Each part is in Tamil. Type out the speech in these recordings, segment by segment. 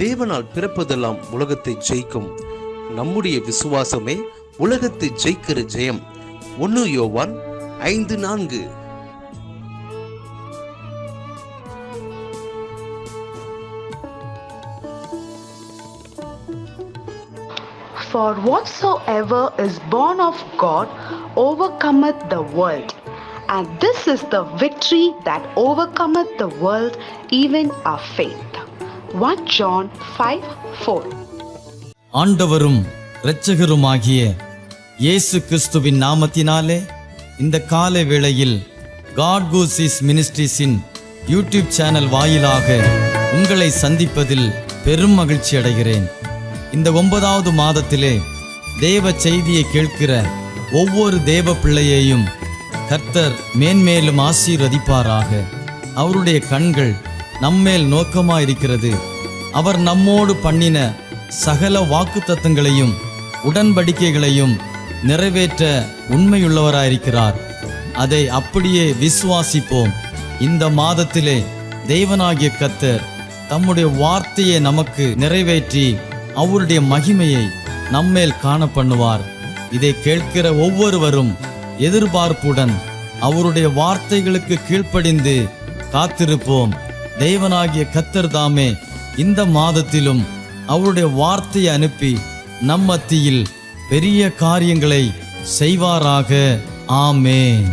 தேவனால் பிறப்பதெல்லாம் உலகத்தை ஜெயிக்கும். நம்முடைய விசுவாசமே உலகத்தை ஜெயிக்கிற ஜெயம். 1 யோவான் 5:4. For whatsoever is born of God overcometh the world. And this is the victory that overcometh the world, even our faith. 1 John 5:4. ஆண்டவரும் இரட்சகருமாகிய இயேசு கிறிஸ்துவின் நாமத்தினாலே இந்த காலை வேளையில் God Goes East மினிஸ்ட்ரீஸின் யூடியூப் சேனல் வாயிலாக உங்களை சந்திப்பதில் பெரும் மகிழ்ச்சி அடைகிறேன். இந்த 9வது மாதத்திலே தேவ செய்தியை கேட்கிற ஒவ்வொரு தேவ பிள்ளையையும் கர்த்தர் மேன்மேலும் ஆசீர்வதிப்பாராக. அவருடைய கண்கள் நம்மேல் நோக்கமாயிருக்கிறது. அவர் நம்மோடு பண்ணின சகல வாக்குத்தத்தங்களையும் உடன்படிக்கைகளையும் நிறைவேற்ற உண்மையுள்ளவராயிருக்கிறார். அதை அப்படியே விசுவாசிப்போம். இந்த மாதத்திலே தேவனாகிய கர்த்தர் தம்முடைய வார்த்தையை நமக்கு நிறைவேற்றி அவருடைய மகிமையை நம்மேல் காண பண்ணுவார். இதை கேட்கிற ஒவ்வொருவரும் எதிர்பார்ப்புடன் அவருடைய வார்த்தைகளுக்கு கீழ்ப்படிந்து காத்திருப்போம். தேவனாகிய கர்த்தர் தாமே இந்த மாதத்திலும் அவருடைய வார்த்தையை அனுப்பி நம் மத்தியில் பெரிய காரியங்களை செய்வாராக. ஆமென்.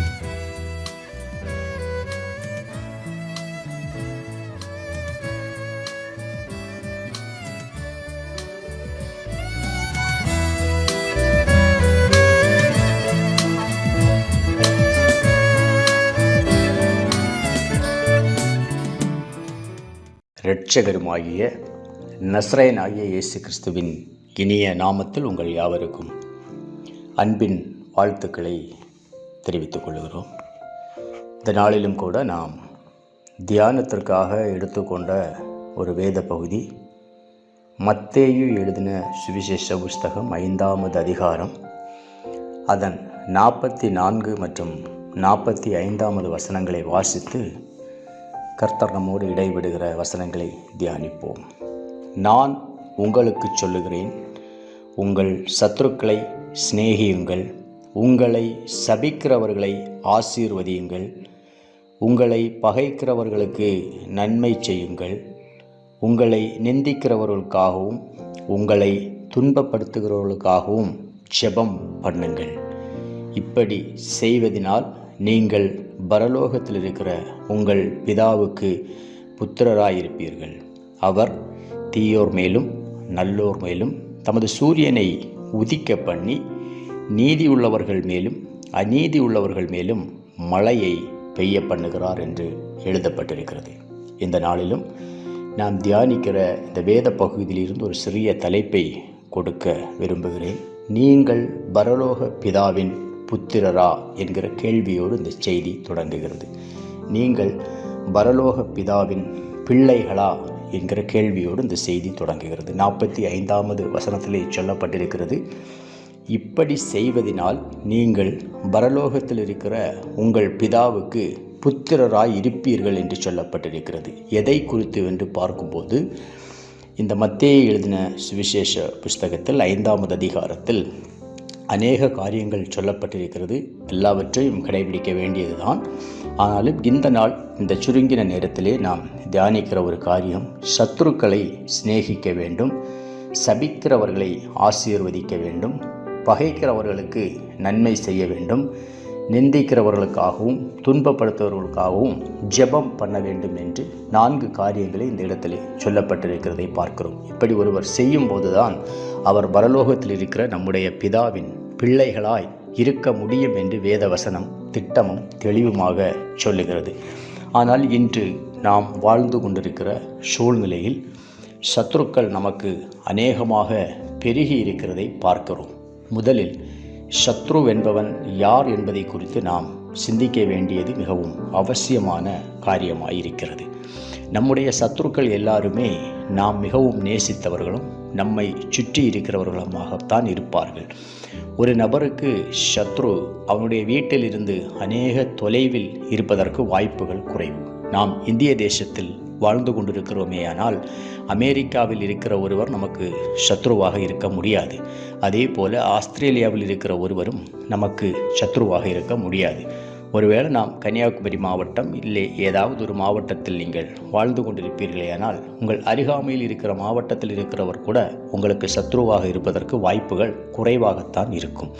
இரட்சகருமாகிய நசரேயனாகிய இயேசு கிறிஸ்துவின் இனிய நாமத்தில் உங்கள் யாவருக்கும் அன்பின் வாழ்த்துக்களை தெரிவித்துக் கொள்கிறோம். இந்த நாளிலும் கூட நாம் தியானத்திற்காக எடுத்துக்கொண்ட ஒரு வேத பகுதி மத்தேயு எழுதின சுவிசேஷ புஸ்தகம் 5வது அதிகாரம், அதன் 44 மற்றும் 45வது வசனங்களை வாசித்து கர்த்தர் நம்மோடு இடைவிடுகிற வசனங்களை தியானிப்போம். நான் உங்களுக்கு சொல்லுகிறேன், உங்கள் சத்துருக்களை சிநேகியுங்கள், உங்களை சபிக்கிறவர்களை ஆசீர்வதியுங்கள், உங்களை பகைக்கிறவர்களுக்கு நன்மை செய்யுங்கள், உங்களை நிந்திக்கிறவர்களுக்காகவும் உங்களை துன்பப்படுத்துகிறவர்களுக்காகவும் ஜெபம் பண்ணுங்கள். இப்படி செய்வதினால் நீங்கள் பரலோகத்தில் இருக்கிற உங்கள் பிதாவுக்கு புத்திரராயிருப்பீர்கள். அவர் தீயோர் மேலும் நல்லோர் மேலும் தமது சூரியனை உதிக்க பண்ணி நீதி உள்ளவர்கள் மேலும் அநீதி உள்ளவர்கள் மேலும் மழையை பெய்ய பண்ணுகிறார் என்று எழுதப்பட்டிருக்கிறது. இந்த நாளிலும் நாம் தியானிக்கிற இந்த வேத பகுதியிலிருந்து ஒரு சிறிய தலைப்பை கொடுக்க விரும்புகிறேன். நீங்கள் பரலோக பிதாவின் புத்திரரா என்கிற கேள்வியோடு இந்த செய்தி தொடங்குகிறது. நீங்கள் பரலோக பிதாவின் பிள்ளைகளா என்கிற கேள்வியோடு இந்த செய்தி தொடங்குகிறது. 45வது வசனத்திலே சொல்லப்பட்டிருக்கிறது, இப்படி செய்வதினால் நீங்கள் பரலோகத்தில் இருக்கிற உங்கள் பிதாவுக்கு புத்திரராய் இருப்பீர்கள் என்று சொல்லப்பட்டிருக்கிறது. எதை குறித்து என்று பார்க்கும்போது இந்த மத்தேயு எழுதின சுவிசேஷ புஸ்தகத்தில் 5வது அதிகாரத்தில் அநேக காரியங்கள் சொல்லப்பட்டிருக்கிறது. எல்லாவற்றையும் கடைபிடிக்க வேண்டியதுதான். ஆனாலும் இந்த நாள் இந்த சுருங்கின நேரத்திலே நாம் தியானிக்கிற ஒரு காரியம், சத்துருக்களை சிநேகிக்க வேண்டும், சபிக்கிறவர்களை ஆசீர்வதிக்க வேண்டும், பகைக்கிறவர்களுக்கு நன்மை செய்ய வேண்டும், நிந்திக்கிறவர்களுக்காகவும் துன்பப்படுத்துவர்களுக்காகவும் ஜெபம் பண்ண வேண்டும் என்று 4 காரியங்களை இந்த இடத்திலே சொல்லப்பட்டிருக்கிறதை பார்க்கிறோம். இப்படி ஒருவர் செய்யும் போதுதான் அவர் பரலோகத்தில் இருக்கிற நம்முடைய பிதாவின் பிள்ளைகளாய் இருக்க முடியும் என்று வேதவசனம் திட்டமும் தெளிவுமாக சொல்லுகிறது. ஆனால் இன்று நாம் வாழ்ந்து கொண்டிருக்கிற சூழ்நிலையில் சத்துருக்கள் நமக்கு அநேகமாக பெருகி இருக்கிறதை பார்க்கிறோம். முதலில் சத்ரு என்பவன் யார் என்பதை குறித்து நாம் சிந்திக்க வேண்டியது மிகவும் அவசியமான காரியமாயிருக்கிறது. நம்முடைய சத்துருக்கள் எல்லாருமே நாம் மிகவும் நேசித்தவர்களும் நம்மை சுற்றி இருக்கிறவர்களுமாகத்தான் இருப்பார்கள். ஒரு நபருக்கு சத்ரு அவனுடைய வீட்டில் இருந்து அநேக தொலைவில் இருப்பதற்கு வாய்ப்புகள் குறைவு. நாம் இந்திய தேசத்தில் வாழ்ந்து கொண்டிருக்கிறோமே ஆனால் அமெரிக்காவில் இருக்கிற ஒருவர் நமக்கு சத்ருவாக இருக்க முடியாது. அதே போல் ஆஸ்திரேலியாவில் இருக்கிற ஒருவரும் நமக்கு சத்ருவாக இருக்க முடியாது. ஒருவேளை நாம் கன்னியாகுமரி மாவட்டம் இல்லை ஏதாவது ஒரு மாவட்டத்தில் நீங்கள் வாழ்ந்து கொண்டிருப்பீர்களேயானால் உங்கள் அருகாமையில் இருக்கிற மாவட்டத்தில் இருக்கிறவர் கூட உங்களுக்கு சத்ருவாக இருப்பதற்கு வாய்ப்புகள் குறைவாகத்தான் இருக்கும்.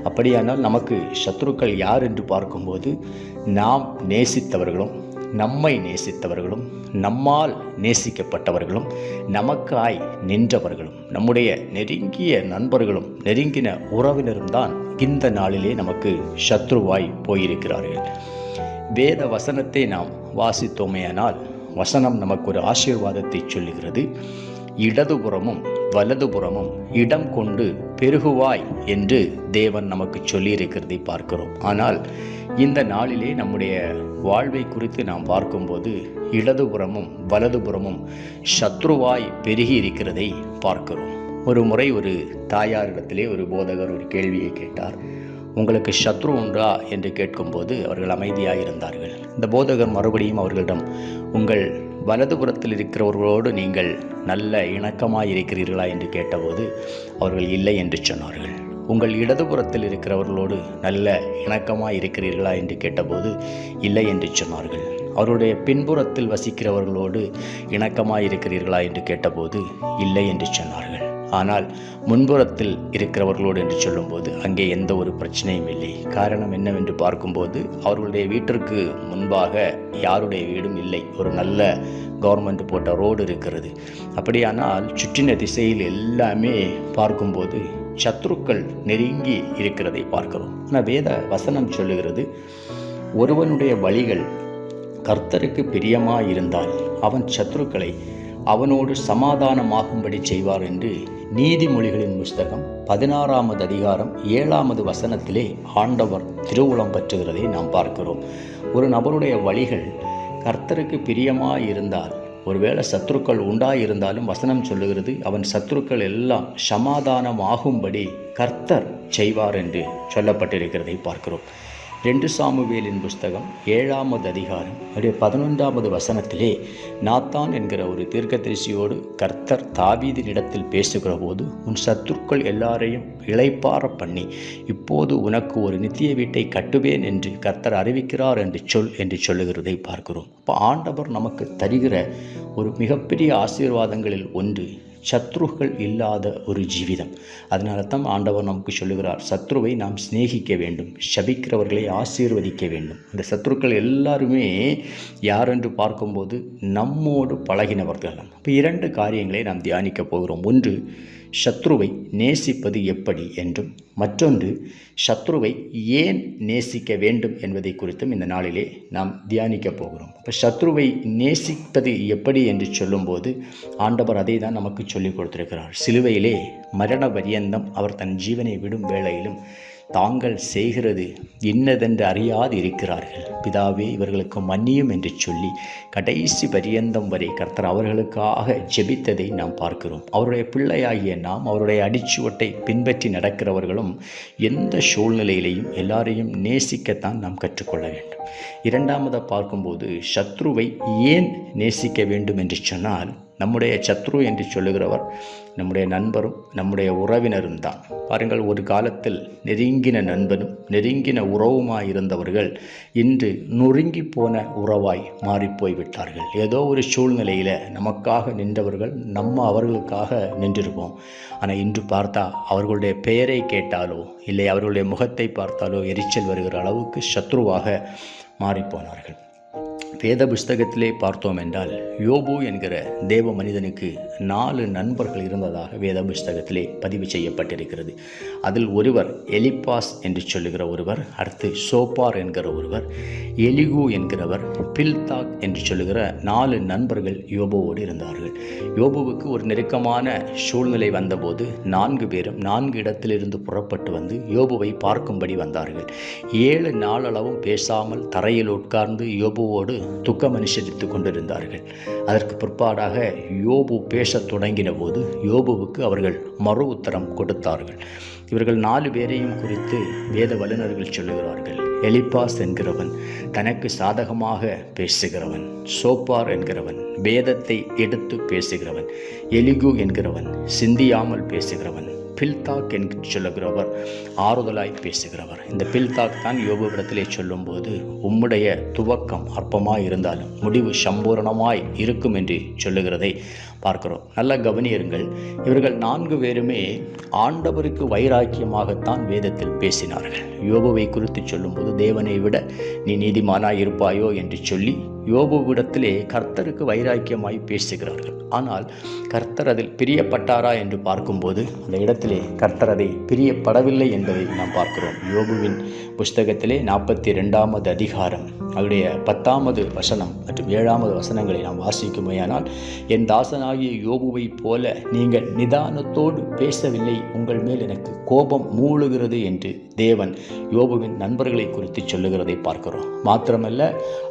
அப்படியானால் நமக்கு சத்ருக்கள் யார் என்று பார்க்கும்போது நாம் நேசித்தவர்களும் நம்மை நேசித்தவர்களும் நம்மால் நேசிக்கப்பட்டவர்களும் நமக்காய் நின்றவர்களும் நம்முடைய நெருங்கிய நண்பர்களும் நெருங்கின உறவினரும் தான் இந்த நாளிலே நமக்கு சத்ருவாய் போயிருக்கிறார்கள். வேத வசனத்தை நாம் வாசித்தோமேயானால் வசனம் நமக்கு ஒரு ஆசீர்வாதத்தை சொல்லுகிறது. இடதுபுறமும் வலதுபுறமும் இடம் கொண்டு பெருகுவாய் என்று தேவன் நமக்கு சொல்லியிருக்கிறதை பார்க்கிறோம். ஆனால் இந்த நாளிலே நம்முடைய வாழ்வை குறித்து நாம் பார்க்கும்போது இடதுபுறமும் வலதுபுறமும் சத்ருவாய் பெருகி இருக்கிறதை பார்க்கிறோம். ஒரு முறை ஒரு தாயாரிடத்திலே ஒரு போதகர் ஒரு கேள்வியை கேட்டார். உங்களுக்கு சத்ரு உண்டா என்று கேட்கும்போது அவர்கள் அமைதியாக இருந்தார்கள். இந்த போதகர் மறுபடியும் அவர்களிடம் உங்கள் வலதுபுறத்தில் இருக்கிறவர்களோடு நீங்கள் நல்ல இணக்கமாக இருக்கிறீர்களா என்று கேட்டபோது அவர்கள் இல்லை என்று சொன்னார்கள். உங்கள் இடதுபுறத்தில் இருக்கிறவர்களோடு நல்ல இணக்கமாக இருக்கிறீர்களா என்று கேட்டபோது இல்லை என்று சொன்னார்கள். அவருடைய பின்புறத்தில் வசிக்கிறவர்களோடு இணக்கமாக இருக்கிறீர்களா என்று கேட்டபோது இல்லை என்று சொன்னார்கள். ஆனால் முன்புறத்தில் இருக்கிறவர்களோடு என்று சொல்லும்போது அங்கே எந்த ஒரு பிரச்சனையும் இல்லை. காரணம் என்னவென்று பார்க்கும்போது அவர்களுடைய வீட்டிற்கு முன்பாக யாருடைய வீடும் இல்லை. ஒரு நல்ல கவர்மெண்ட் போட்ட ரோடு இருக்கிறது. அப்படியானால் சுற்றின திசையில் எல்லாமே பார்க்கும்போது சத்ருக்கள் நெருங்கி இருக்கிறதை பார்க்கிறோம். ஆனால் வேத வசனம் சொல்லுகிறது, ஒருவனுடைய வழிகள் கர்த்தருக்கு பிரியமாக இருந்தால் அவன் சத்ருக்களை அவனோடு சமாதானமாகும்படி செய்வார் என்று நீதிமொழிகளின் புஸ்தகம் 16வது அதிகாரம் 7வது வசனத்திலே ஆண்டவர் திருவுளம் பற்றுகிறதை நாம் பார்க்கிறோம். ஒரு நபருடைய வழிகள் கர்த்தருக்கு பிரியமாக இருந்தால், ஒருவேளை சத்துருக்கள் உண்டாயிருந்தாலும் வசனம் சொல்லுகிறது அவன் சத்துருக்கள் எல்லாம் சமாதானமாகும்படி கர்த்தர் செய்வார் என்று சொல்லப்பட்டிருக்கிறதை பார்க்கிறோம். 2 சாமுவேலின் புஸ்தகம் 7வது அதிகாரம் 11வது வசனத்திலே நாத்தான் என்கிற ஒரு தீர்க்கதரிசியோடு கர்த்தர் தாவீதின் இடத்தில் பேசுகிற போது உன் சத்துருக்கள் எல்லாரையும் இளைப்பாற பண்ணி இப்போது உனக்கு ஒரு நித்திய வீட்டை கட்டுவேன் என்று கர்த்தர் அறிவிக்கிறார் என்று சொல்லுகிறதை பார்க்கிறோம். இப்போ ஆண்டவர் நமக்கு தருகிற ஒரு மிகப்பெரிய ஆசீர்வாதங்களில் ஒன்று சத்ருக்கள் இல்லாத ஒரு ஜீவிதம். அதனால தான் ஆண்டவர் நமக்கு சொல்லுகிறார், சத்ருவை நாம் சிநேகிக்க வேண்டும், சபிக்கிறவர்களை ஆசீர்வதிக்க வேண்டும். அந்த சத்ருக்கள் எல்லாருமே யாரென்று பார்க்கும்போது நம்மோடு பழகினவர்கள். இப்போ 2 காரியங்களை நாம் தியானிக்க போகிறோம். ஒன்று, சத்ருவை நேசிப்பது எப்படி என்றும், மற்றொன்று சத்ருவை ஏன் நேசிக்க வேண்டும் என்பதை குறித்தும் இந்த நாளிலே நாம் தியானிக்க போகிறோம். இப்போ சத்ருவை நேசிப்பது எப்படி என்று சொல்லும்போது ஆண்டவர் அதை தான் நமக்கு சொல்லிக் கொடுத்திருக்கிறார். சிலுவையிலே மரண பரியந்தம் அவர் தன் ஜீவனை விடும் வேளையிலும் தாங்கள் செய்கிறது இன்னதென்று அறியாது இருக்கிறார்கள், பிதாவே இவர்களுக்கு மன்னியும் என்று சொல்லி கடைசி பரியந்தம் வரை கர்த்தர் அவர்களுக்காக ஜெபித்ததை நாம் பார்க்கிறோம். அவருடைய பிள்ளையாகிய நாம் அவருடைய அடிச்சுவட்டை பின்பற்றி நடக்கிறவர்களும் எந்த சூழ்நிலையிலையும் எல்லாரையும் நேசிக்கத்தான் நாம் கற்றுக்கொள்ள வேண்டும். 2வது பார்க்கும்போது சத்ருவை ஏன் நேசிக்க வேண்டும் என்று சொன்னால், நம்முடைய சத்ரு என்று சொல்லுகிறவர் நம்முடைய நண்பரும் நம்முடைய உறவினரும் தான். பாருங்கள், ஒரு காலத்தில் நெருங்கின நண்பனும் நெருங்கின உறவுமாய் இருந்தவர்கள் இன்று நொறுங்கி போன உறவாய் மாறிப்போய் விட்டார்கள். ஏதோ ஒரு சூழ்நிலையில் நமக்காக நின்றவர்கள் அவர்களுக்காக நின்றிருப்போம். ஆனால் இன்று பார்த்தா அவர்களுடைய பெயரை கேட்டாலோ இல்லை அவர்களுடைய முகத்தை பார்த்தாலோ எரிச்சல் வருகிற அளவுக்கு சத்ருவாக மாறிப்போனார்கள். வேத புஸ்தகத்திலே பார்த்தோம் என்றால் யோபு என்கிற தேவ மனிதனுக்கு 4 நண்பர்கள் இருந்ததாக வேத புஸ்தகத்திலே பதிவு செய்யப்பட்டிருக்கிறது. அதில் ஒருவர் எலிப்பாஸ் என்று சொல்லுகிற ஒருவர், அடுத்து சோப்பார் என்கிற ஒருவர், எலிகு என்கிறவர், பில்தாக் என்று சொல்லுகிற 4 நண்பர்கள் யோபுவோடு இருந்தார்கள். யோபுவுக்கு ஒரு நெருக்கமான சூழ்நிலை வந்தபோது 4 பேரும் 4 இடத்திலிருந்து புறப்பட்டு வந்து யோபுவை பார்க்கும்படி வந்தார்கள். 7 நாளளவும் பேசாமல் தரையில் உட்கார்ந்து யோபுவோடு துக்கம் அனுசரித்து கொண்டிருந்தார்கள். அதற்கு பிற்பாடாக யோபு பேசத் தொடங்கின போது யோபுவுக்கு அவர்கள் மறு உத்தரம் கொடுத்தார்கள். இவர்கள் 4 பேரையும் குறித்து வேத வல்லுநர்கள் சொல்லுகிறார்கள். எலிப்பாஸ் என்கிறவன் தனக்கு சாதகமாக பேசுகிறவன், சோப்பார் என்கிறவன் வேதத்தை எடுத்து பேசுகிறவன். எலிகு என்கிறவன் சிந்தியாமல் பேசுகிறவன். பில்தாக் என்று சொல்லுகிறவர் ஆறுதலாய் பேசுகிறவர். இந்த பில்தாக் தான் யோபுவிடத்திலே சொல்லும்போது, உம்முடைய துவக்கம் அற்பமாய் இருந்தாலும் முடிவு சம்பூரணமாய் இருக்கும் என்று சொல்லுகிறதை பார்க்கிறோம். நல்ல கவனியருங்கள். இவர்கள் 4 பேருமே ஆண்டவருக்கு வைராக்கியமாகத்தான் வேதத்தில் பேசினார்கள். யோபுவை குறித்து சொல்லும்போது, தேவனை விட நீ நீதிமானாய் இருப்பாயோ என்று சொல்லி யோபுவிடத்திலே கர்த்தருக்கு வைராக்கியமாய் பேசுகிறார்கள். ஆனால் கர்த்தர் அதில் பிரியப்பட்டாரா என்று பார்க்கும்போது அந்த இடத்திலே கர்த்தர் அதை பிரியப்படவில்லை என்பதை நாம் பார்க்கிறோம். யோபுவின் புஸ்தகத்திலே 42வது அதிகாரம் அவருடைய 10வது வசனம் மற்றும் 7வது வசனங்களை நாம் வாசிக்குமேயானால், என் தாசனாகிய யோபுவை போல நீங்கள் நிதானத்தோடு பேசவில்லை, உங்கள் மேல் எனக்கு கோபம் மூழுகிறது என்று தேவன் யோபுவின் நண்பர்களை குறித்து சொல்லுகிறதை பார்க்கிறோம். மாத்திரமல்ல,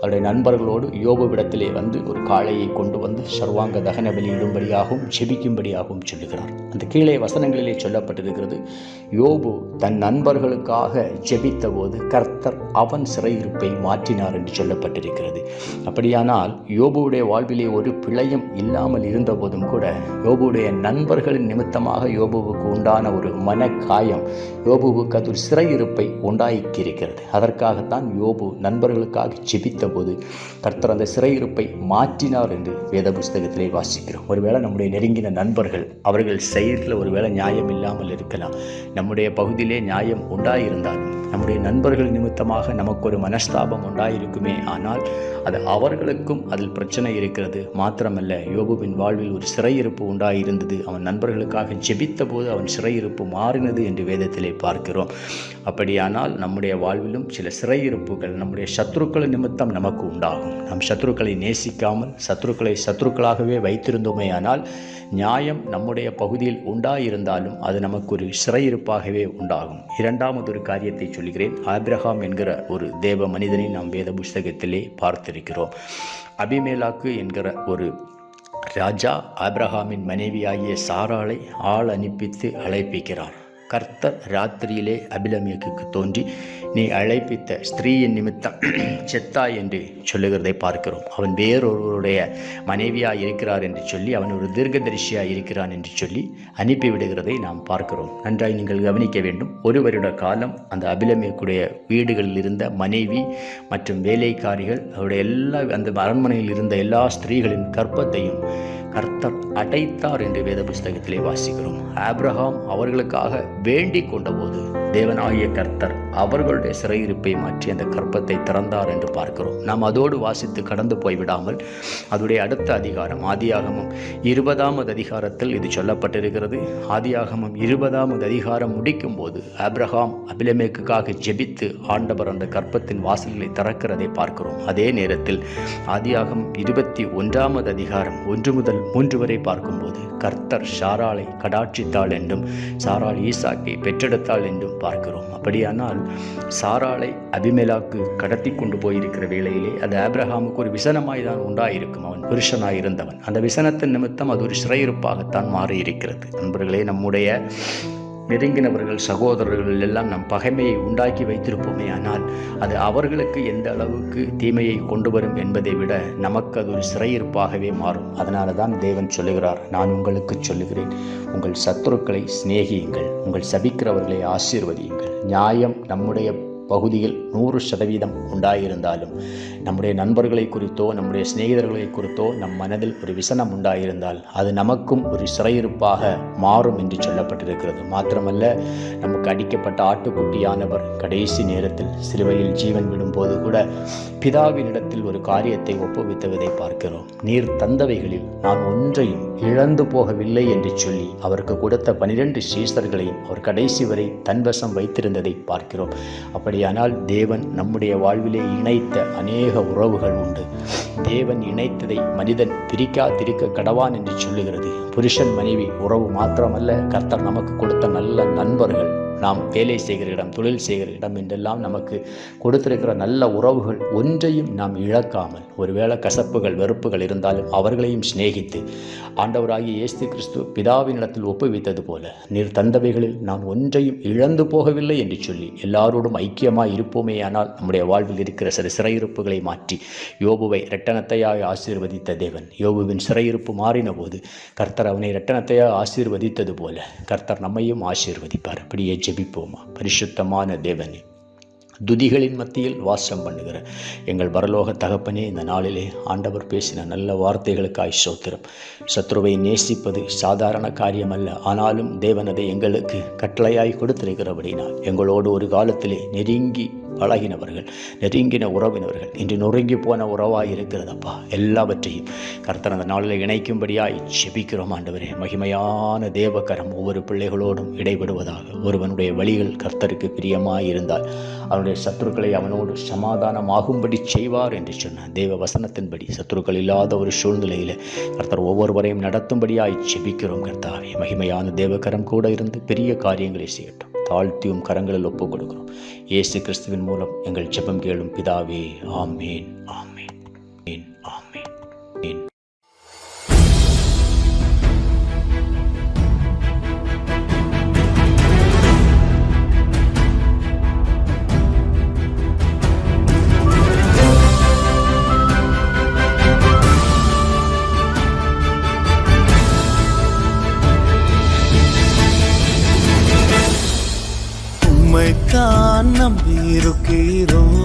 அவருடைய நண்பர்களோடு யோபுவிடத்திலே வந்து ஒரு காளையை கொண்டு வந்து சர்வாங்க தகன பலியிடும்படியாகவும் செபிக்கும்படியாகவும் சொல்லுகிறார். அந்த கீழே வசனங்களிலே சொல்லப்பட்டிருக்கிறது, யோபு தன் நண்பர்களுக்காக ஜெபித்த போது கர்த்தர் அவன் சிறையிருப்பை மாற்றினார் என்று சொல்லப்பட்டிருக்கிறது. அப்படியானால் யோபுவுடைய வாழ்விலே ஒரு பிழையும் இல்லாமல் இருந்த போதும் கூட யோபுவுடைய நண்பர்களின் நிமித்தமாக யோபுவுக்கு உண்டான ஒரு மனக்காயம் யோபுவுக்கு அது ஒரு சிறையிருப்பை உண்டாக்கியிருக்கிறது. அதற்காகத்தான் யோபு நண்பர்களுக்காக ஜெபித்த போது கர்த்தர் அந்த சிறையிருப்பை மாற்றினார் என்று வேத புஸ்தகத்திலே வாசிக்கிறோம். ஒருவேளை நம்முடைய நெருங்கின நண்பர்கள் அவர்கள் செயலில் ஒருவேளை நியாயம் இல்லாமல் இருக்கலாம். நம்முடைய பகுதியிலே நியாயம் உண்டாயிருந்தாலும் நம்முடைய நண்பர்கள் நிமித்தமாக நமக்கு ஒரு மனஸ்தாபம் உண்டாயிருக்குமே. ஆனால் அது அவர்களுக்கும் அதில் பிரச்சனை இருக்கிறது. மாத்திரமல்ல, யோபுவின் வாழ்வில் ஒரு சிறையிருப்பு உண்டாயிருந்தது. அவன் நண்பர்களுக்காக ஜெபித்த போது அவன் சிறையிருப்பு மாறினது என்று வேதத்திலே பார்க்கிறோம். அப்படியானால் நம்முடைய வாழ்விலும் சில சிறையிருப்புகள் நம்முடைய சத்துருக்கள் நிமித்தம் நமக்கு உண்டாகும். நம் சத்துருக்களை நேசிக்காமல் சத்துருக்களை சத்துருக்களாகவே வைத்திருந்தோமே ஆனால் நியாயம் நம்முடைய பகுதியில் உண்டாயிருந்தாலும் அது நமக்கு ஒரு சிறையிருப்பாகவே உண்டாகும். 2வது ஒரு காரியத்தை சொல்கிறேன். ஆபிரகாம் என்கிற ஒரு தேவ மனிதனை நாம் வேத புஸ்தகத்திலே பார்த்திருக்கிறோம். அபிமெலேக்கு என்கிற ஒரு ராஜா ஆபிரகாமின் மனைவியாகிய சாராளை ஆள் அனுப்பித்து அழைப்பிக்கிறார். கர்த்தர் ராத்திரியிலே அபிமெலேக்குக்கு தோன்றி, நீ அழைப்பித்த ஸ்திரீயின் நிமித்தம் செத்தாய் என்று சொல்லுகிறதை பார்க்கிறோம். அவன் வேறொருவருடைய மனைவியாய் இருக்கிறார் என்று சொல்லி, அவன் ஒரு தீர்க்கதரிசியாய் இருக்கிறான் என்று சொல்லி அனுப்பிவிடுகிறதை நாம் பார்க்கிறோம். நன்றாய் நீங்கள் கவனிக்க வேண்டும். 1 வருட காலம் அந்த அபிமெலேக்குடைய வீடுகளில் இருந்த மனைவி மற்றும் வேலைக்காரிகள் அவருடைய அந்த அரண்மனையில் இருந்த எல்லா ஸ்திரீகளின் கர்ப்பத்தையும் கர்த்தர் அடைத்தார் என்று வேத புஸ்தகத்திலே வாசிக்கிறோம். ஆபிரகாம் அவர்களுக்காக வேண்டிக் கொண்டபோது தேவனாகிய கர்த்தர் அவர்களுடைய சிறையிருப்பை மாற்றி அந்த கர்ப்பத்தை திறந்தார் என்று பார்க்கிறோம். நாம் அதோடு வாசித்து கடந்து போய்விடாமல் அதோடைய அடுத்த அதிகாரம் ஆதியாகமம் 20வது அதிகாரத்தில் இது சொல்லப்பட்டிருக்கிறது. ஆதியாகமம் 20வது அதிகாரம் முடிக்கும் போது ஆபிரகாம் அபிமெலேக்குக்காக ஜெபித்து ஆண்டவர் அந்த கர்ப்பத்தின் வாசல்களை திறக்கிறதை பார்க்கிறோம். அதே நேரத்தில் ஆதியாகமம் 21வது அதிகாரம் 1 முதல் 3 வரை பார்க்கும்போது கர்த்தர் சாராளை கடாட்சித்தாள் என்றும் சாராள் ஈசாக்கை பெற்றெடுத்தாள் என்றும் பார்க்கிறோம். அப்படியானால் சாராளை அபிமெலேக்கு கடத்தி கொண்டு போயிருக்கிற வேளையிலே அது ஆபிரகாமுக்கு ஒரு விசனமாய் தான் உண்டாயிருக்கும். அவன் புருஷனாய் இருந்தவன். அந்த விசனத்தின் நிமித்தம் அது ஒரு சிறையிருப்பாகத்தான் மாறியிருக்கிறது. நண்பர்களே, நம்முடைய நெருங்கினவர்கள் சகோதரர்கள் எல்லாம் நம் பகைமையை உண்டாக்கி வைத்திருப்போமே. ஆனால் அது அவர்களுக்கு எந்த அளவுக்கு தீமையை கொண்டு வரும் என்பதை விட நமக்கு அது ஒரு சிறையிருப்பாகவே மாறும். அதனால தான் தேவன் சொல்லுகிறார், நான் உங்களுக்கு சொல்லுகிறேன், உங்கள் சத்துருக்களை சிநேகியுங்கள், உங்கள் சபிக்கிறவர்களை ஆசீர்வதியுங்கள். நியாயம் நம்முடைய பகுதியில் 100% உண்டாயிருந்தாலும் நம்முடைய நண்பர்களை குறித்தோ நம்முடைய சிநேகிதர்களை குறித்தோ நம் மனதில் ஒரு விசனம் உண்டாயிருந்தால் அது நமக்கும் ஒரு சிறையிருப்பாக மாறும் என்று சொல்லப்பட்டிருக்கிறது. மாத்திரமல்ல, நமக்கு அடிக்கப்பட்ட ஆட்டுக்குட்டியானவர் கடைசி நேரத்தில் சிலுவையில் ஜீவன் விடும்போது கூட பிதாவினிடத்தில் ஒரு காரியத்தை ஒப்புவித்ததை பார்க்கிறோம். நீர் தந்தவைகளில் நான் ஒன்றையும் இழந்து போகவில்லை என்று சொல்லி அவருக்கு கொடுத்த 12 சீஷர்களையும் அவர் கடைசி வரை தன்வசம் வைத்திருந்ததை பார்க்கிறோம். அப்படியானால் தேவன் நம்முடைய வாழ்விலே இணைத்த அநேக உறவுகள் உண்டு. தேவன் இணைத்ததை மனிதன் பிரிக்காதிருக்க கடவான் என்று சொல்லுகிறது. புருஷன் மனைவி உறவு மாத்திரமல்ல, கர்த்தர் நமக்கு கொடுத்த நல்ல நண்பர்கள், நாம் வேலை செய்கிற இடம், தொழில் செய்கிற இடம் என்றெல்லாம் நமக்கு கொடுத்திருக்கிற நல்ல உறவுகள் ஒன்றையும் நாம் இழக்காமல், ஒருவேளை கசப்புகள் வெறுப்புகள் இருந்தாலும் அவர்களையும் சிநேகித்து ஆண்டவராகிய இயேசு கிறிஸ்து பிதாவினிடத்தில் ஒப்புவித்தது போல நீர் தந்தவைகளில் நான் ஒன்றையும் இழந்து போகவில்லை என்று சொல்லி எல்லாரோடும் ஐக்கியமாய் இருப்போமேயானால் நம்முடைய வாழ்வில் இருக்கிற சில சிறையிருப்புகளை மாற்றி யோபுவை இரட்டனத்தையாக ஆசீர்வதித்த தேவன், யோபுவின் சிறையிருப்பு மாறின போது கர்த்தர் அவனை இரட்டனத்தையாக ஆசீர்வதித்தது போல கர்த்தர் நம்மையும் ஆசீர்வதிப்பார். அப்படியே ஜெபிப்போமா. பரிசுத்தமான தேவனே, துதிகளின் மத்தியில் வாசம் பண்ணுகிற எங்கள் பரலோக தகப்பனே, இந்த நாளிலே ஆண்டவர் பேசின நல்ல வார்த்தைகளுக்காய் ஸ்தோத்திரம். சத்ருவை நேசிப்பது சாதாரண காரியமல்ல, ஆனாலும் தேவன் அதை எங்களுக்கு கட்டளையாய் கொடுத்திருக்கிறபடினால் எங்களோடு ஒரு காலத்திலே நெருங்கி பழகினவர்கள், நெருங்கின உறவினர்கள் இன்று நொறுங்கி போன உறவாய் இருக்கிறதப்பா. எல்லாவற்றையும் கர்த்தர் அந்த நாளில் இணைக்கும்படியாய் ஜெபிக்கிறோம் ஆண்டவரே. மகிமையான தேவகரம் ஒவ்வொரு பிள்ளைகளோடும் இடைபடுவதாக. ஒருவனுடைய வழிகள் கர்த்தருக்கு பிரியமாய் இருந்தால் அவனுடைய சத்துருக்களை அவனோடு சமாதானமாகும்படி செய்வார் என்று சொன்ன தேவ வசனத்தின்படி சத்துருக்கள் இல்லாத ஒரு சூழ்நிலையில் கர்த்தர் ஒவ்வொருவரையும் நடத்தும்படியாய் ஜெபிக்கிறோம் கர்த்தாவே. மகிமையான தேவகரம் கூட இருந்து பெரிய காரியங்களை செய்யட்டும். தாழ்த்தியும் கரங்களில் ஒப்புக் கொடுக்கிறோம். இயேசு கிறிஸ்துவின் மூலம் எங்கள் ஜெபம் கேளும் பிதாவே. ஆமேன், ஆமேன், ஆமேன், ஆமேன். உம்மைத்தான் நம்பியிருக்கிறோம்,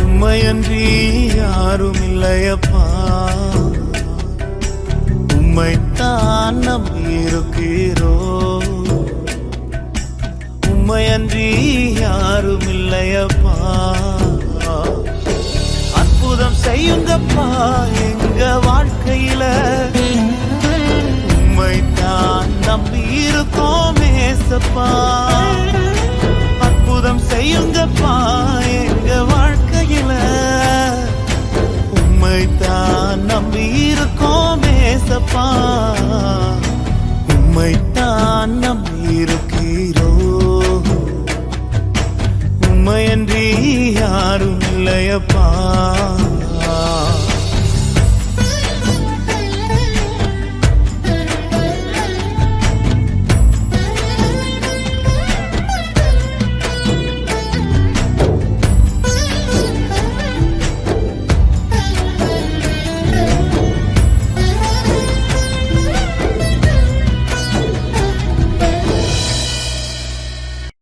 உம்மையன்றி யாரும் இல்லையப்பா. உம்மைத்தான் நம்பியிருக்கிறோம், உம்மையன்றி யாரும் இல்லையப்பா. அற்புதம் செய்யுங்கப்பா எங்க வாழ்க்கையில, உம்மைத்தான் நம்பியிருக்கோம் ஏசப்பா. அற்புதம் செய்யுங்கப்பா எங்க வாழ்க்கையில, உம்மைத்தான் நம்பியிருக்கோம் ஏசப்பா. உம்மைத்தான் நம்பியிருக்கிறோம், உம்மையன்றி யாரும் இல்லையப்பா.